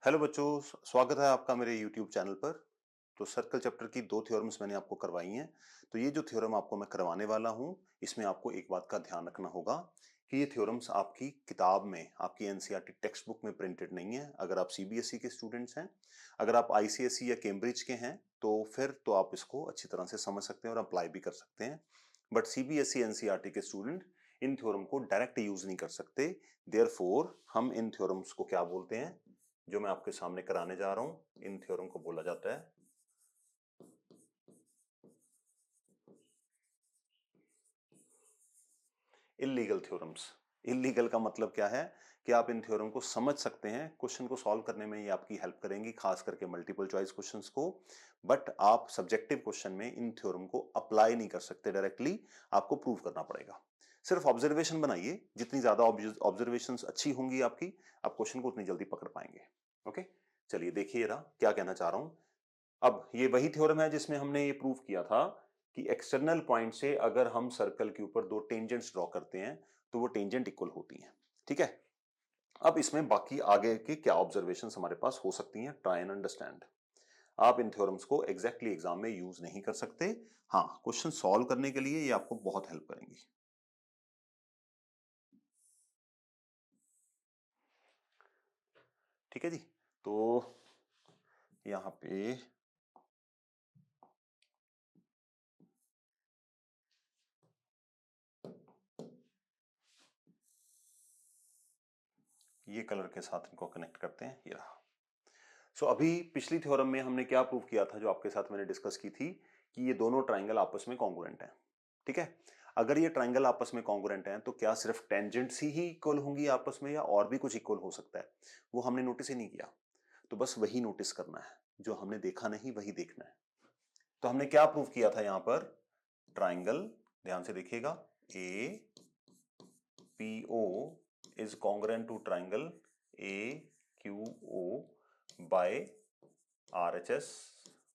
Hello बच्चों, स्वागत है आपका मेरे YouTube चैनल पर। तो सर्कल चैप्टर की दो थ्योरम्स मैंने आपको करवाई हैं। तो ये जो थ्योरम आपको मैं करवाने वाला हूँ, इसमें आपको एक बात का ध्यान रखना होगा कि ये थ्योरम्स आपकी किताब में, आपकी एनसीईआरटी टेक्स्ट बुक में प्रिंटेड नहीं है। अगर आप सीबीएसई के स्टूडेंट्स हैं, अगर आप आईसीएसई या कैम्ब्रिज के हैं, तो फिर तो आप इसको अच्छी तरह से समझ सकते हैं और अप्लाई भी कर सकते हैं। बट सीबीएसई एनसीईआरटी के स्टूडेंट इन थ्योरम को डायरेक्ट यूज नहीं कर सकते। देयरफॉर हम इन थ्योरम्स को क्या बोलते हैं, जो मैं आपके सामने कराने जा रहा हूं, इन थ्योरम को बोला जाता है इल्लीगल थ्योरम्स। इल्लीगल का मतलब क्या है कि आप इन थ्योरम को समझ सकते हैं, क्वेश्चन को सॉल्व करने में ये आपकी हेल्प करेंगी, खास करके मल्टीपल चॉइस क्वेश्चंस को। बट आप सब्जेक्टिव क्वेश्चन में इन थ्योरम को अप्लाई नहीं कर सकते डायरेक्टली, आपको प्रूव करना पड़ेगा। सिर्फ ऑब्जर्वेशन बनाइए, जितनी ज्यादा ऑब्जर्वेशंस अच्छी होंगी आपकी, आप क्वेश्चन को उतनी जल्दी पकड़ पाएंगे। ओके, चलिए देखिए रहा क्या कहना चाह रहा हूं। अब ये वही थ्योरम है जिसमें हमने ये प्रूव किया था कि एक्सटर्नल पॉइंट से अगर हम सर्कल के ऊपर दो टेंजेंट्स ड्रॉ करते हैं तो वो टेंजेंट इक्वल होती हैं। ठीक है, अब इसमें बाकी आगे के क्या ऑब्जर्वेशंस हमारे पास हो सकती हैं, ट्राई एंड अंडरस्टैंड। आप इन थ्योरम्स को एग्जैक्टली एग्जाम में यूज नहीं कर सकते। हाँ, क्वेश्चन सॉल्व करने के लिए ये आपको बहुत हेल्प करेंगी। ठीक है जी, तो यहाँ पे ये कलर के साथ इनको कनेक्ट करते हैं, ये रहा। सो अभी पिछली थ्योरम में हमने क्या प्रूव किया था, जो आपके साथ मैंने डिस्कस की थी, कि ये दोनों ट्राइंगल आपस में कॉन्ग्रुएंट हैं। ठीक है, अगर ये ट्राइंगल आपस में कॉन्ग्रुएंट हैं तो क्या सिर्फ टेंजेंट्स ही इक्वल होंगी आपस में, या और भी कुछ इक्वल हो सकता है? वो हमने नोटिस ही नहीं किया। तो बस वही नोटिस करना है, जो हमने देखा नहीं वही देखना है। तो हमने क्या प्रूव किया था यहाँ पर? ट्राइंगल, ध्यान से देखिएगा, A P O is congruent to triangle A Q O by RHS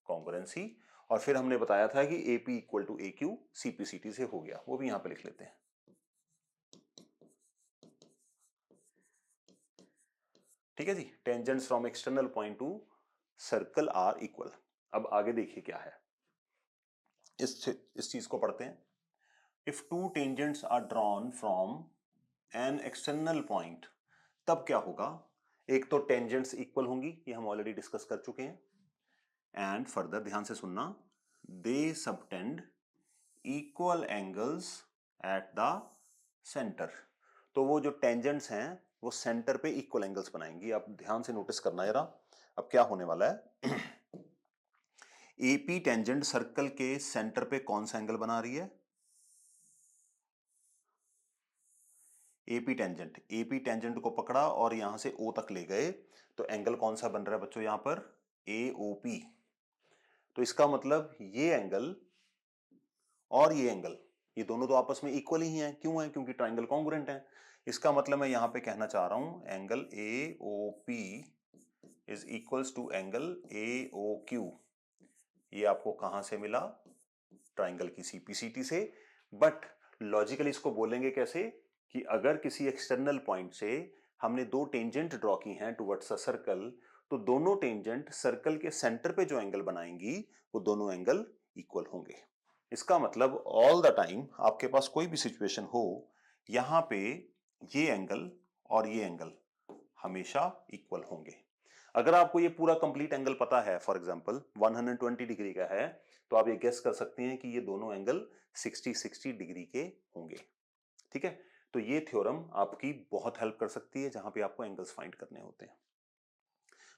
congruency. और फिर हमने बताया था कि AP equal to AQ CPCT से हो गया, वो भी यहां पे लिख लेते हैं। ठीक है जी, tangents from external point to circle are equal. अब आगे देखिए क्या है, इस चीज को पढ़ते हैं। If two tangents are drawn from an external point, तब क्या होगा? एक तो टेंजेंट्स इक्वल होंगी, ये हम ऑलरेडी डिस्कस कर चुके हैं। एंड फर्दर ध्यान से सुनना, they subtend equal angles at the centre. तो वो जो टेंजेंट्स हैं वो सेंटर पे इक्वल एंगल्स बनाएंगी। आप ध्यान से नोटिस करना जरा, अब क्या होने वाला है। एपी टेंजेंट सर्कल के सेंटर पे कौन सा एंगल बना रही है? एपी टेंजेंट को पकड़ा और यहां से ओ तक ले गए, तो एंगल कौन सा बन रहा है बच्चों? यहां पर AOP। तो इसका मतलब ये एंगल और ये एंगल, ये दोनों तो आपस में इक्वल ही हैं। क्यों है? क्योंकि ट्राइंगल कॉन्ग्रुएंट है। इसका मतलब मैं यहां पे कहना चाह रहा हूं, angle AOP is equals to angle AOQ। ये आपको कहां से मिला? ट्राइंगल की CPCT से। बट लॉजिकली इसको बोलेंगे कैसे, कि अगर किसी एक्सटर्नल पॉइंट से हमने दो टेंजेंट ड्रॉ की हैं टुवर्ड्स अ सर्कल, तो दोनों टेंजेंट सर्कल के सेंटर पे जो एंगल बनाएंगी वो दोनों एंगल इक्वल होंगे। इसका मतलब ऑल द टाइम आपके पास कोई भी सिचुएशन हो, यहां पे ये एंगल और ये एंगल हमेशा इक्वल होंगे। अगर आपको ये पूरा कंप्लीट एंगल पता है, फॉर एग्जांपल 120 डिग्री का है, तो आप ये गेस कर सकते हैं कि ये दोनों एंगल 60-60 डिग्री के होंगे। ठीक है, तो ये थ्योरम आपकी बहुत हेल्प कर सकती है जहां पे आपको एंगल्स फाइंड करने होते हैं।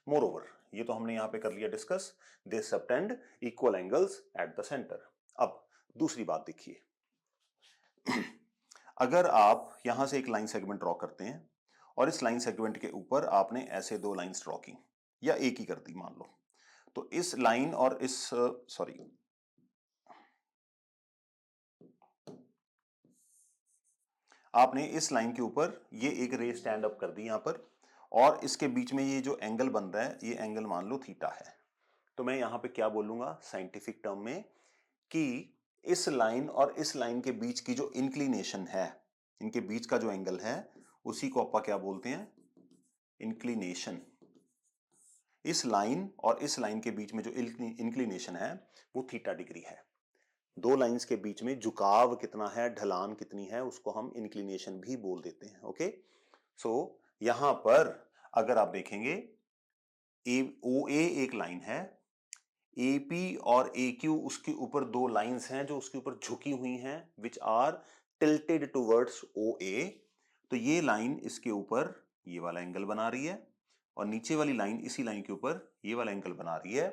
मोर ओवर, ये तो हमने यहां पे कर लिया discuss, they subtend equal angles at the centre. अब दूसरी बात देखिए, अगर आप यहां से एक लाइन सेगमेंट ड्रॉ करते हैं और इस लाइन सेगमेंट के ऊपर आपने ऐसे दो लाइंस ड्रॉ की, या एक ही कर दी मान लो, तो इस लाइन और इस सॉरी आपने इस लाइन के ऊपर ये एक रे स्टैंड अप कर दी यहां पर, और इसके बीच में ये जो एंगल बन रहा है, ये एंगल मान लो थीटा है। तो मैं यहां पे क्या बोलूंगा साइंटिफिक टर्म में, कि इस लाइन और इस लाइन के बीच की जो इंक्लिनेशन है, इनके बीच का जो एंगल है, उसी को ਆਪਾਂ क्या बोलते हैं? इंक्लिनेशन। इस लाइन और इस लाइन के बीच में जो इंक्लिनेशन है वो थीटा डिग्री है। दो लाइंस के बीच में झुकाव कितना है, ढलान कितनी है, उसको हम इंक्लिनेशन भी बोल देते हैं। ओके, सो यहां पर अगर आप देखेंगे ओ ए एक लाइन है, ए पी और ए क्यू उसके ऊपर दो लाइंस हैं जो उसके ऊपर झुकी हुई हैं, विच आर टिल्टेड टुवर्ड्स ओ ए। तो ये लाइन इसके ऊपर ये वाला एंगल बना रही है और नीचे वाली लाइन इसी लाइन के ऊपर ये वाला एंगल बना रही है।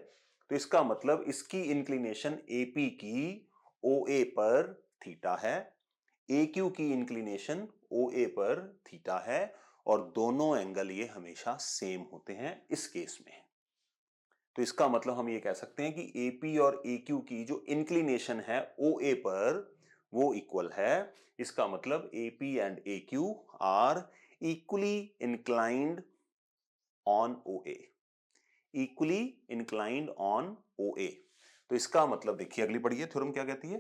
तो इसका मतलब इसकी इंक्लिनेशन ए पी की ओ ए पर थीटा है, ए क्यू की इंक्लिनेशन ओ ए पर थीटा है, और दोनों एंगल ये हमेशा सेम होते हैं इस केस में। तो इसका मतलब हम ये कह सकते हैं कि AP और AQ की जो इंक्लिनेशन है OA पर वो इक्वल है। इसका मतलब AP and AQ are equally inclined on OA, equally inclined on OA। तो इसका मतलब देखिए अगली पढ़िए, थ्योरम क्या कहती है,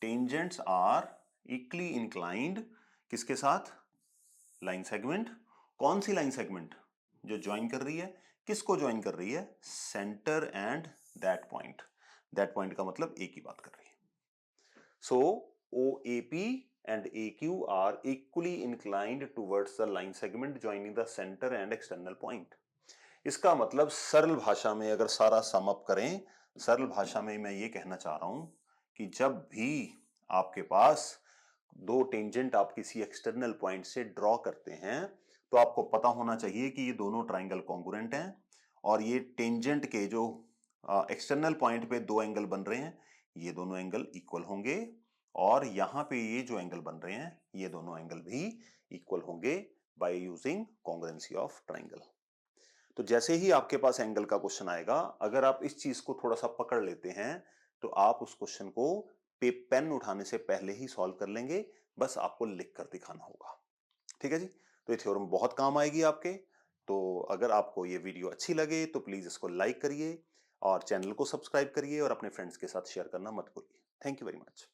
टेंजेंट्स आर इक्वली इंक्लाइंड किसके साथ, लाइन सेगमेंट। कौन सी लाइन सेगमेंट, जो ज्वाइन कर रही है, किसको ज्वाइन कर रही है, centre and that point. That point का मतलब ए की बात कर रही है। So O A P and A Q are equally inclined towards the line segment joining the centre and external point. इसका मतलब सरल भाषा में अगर सारा सम अप करें, सरल भाषा में मैं ये कहना चाह रहा हूं कि जब भी आपके पास दो टेंजेंट आप किसी एक्सटर्नल पॉइंट से ड्रॉ करते हैं तो आपको पता होना चाहिए कि ये दोनों ट्राइंगल कॉन्ग्रुएंट हैं, और ये टेंजेंट के जो एक्सटर्नल पॉइंट पे दो एंगल बन रहे हैं ये दोनों एंगल इक्वल होंगे, और यहां पे ये जो एंगल बन रहे हैं ये दोनों एंगल भी इक्वल होंगे by using congruency of triangle. तो जैसे ही आपके पास एंगल का क्वेश्चन आएगा, अगर आप इस चीज को थोड़ा सा पकड़ लेते हैं तो आप उस क्वेश्चन को पेन उठाने से पहले ही सॉल्व कर लेंगे, बस आपको लिख कर दिखाना होगा। ठीक है जी, तो ये थ्योरम बहुत काम आएगी आपके। तो अगर आपको ये वीडियो अच्छी लगे तो प्लीज इसको लाइक करिए और चैनल को सब्सक्राइब करिए और अपने फ्रेंड्स के साथ शेयर करना मत भूलिए। Thank you very much.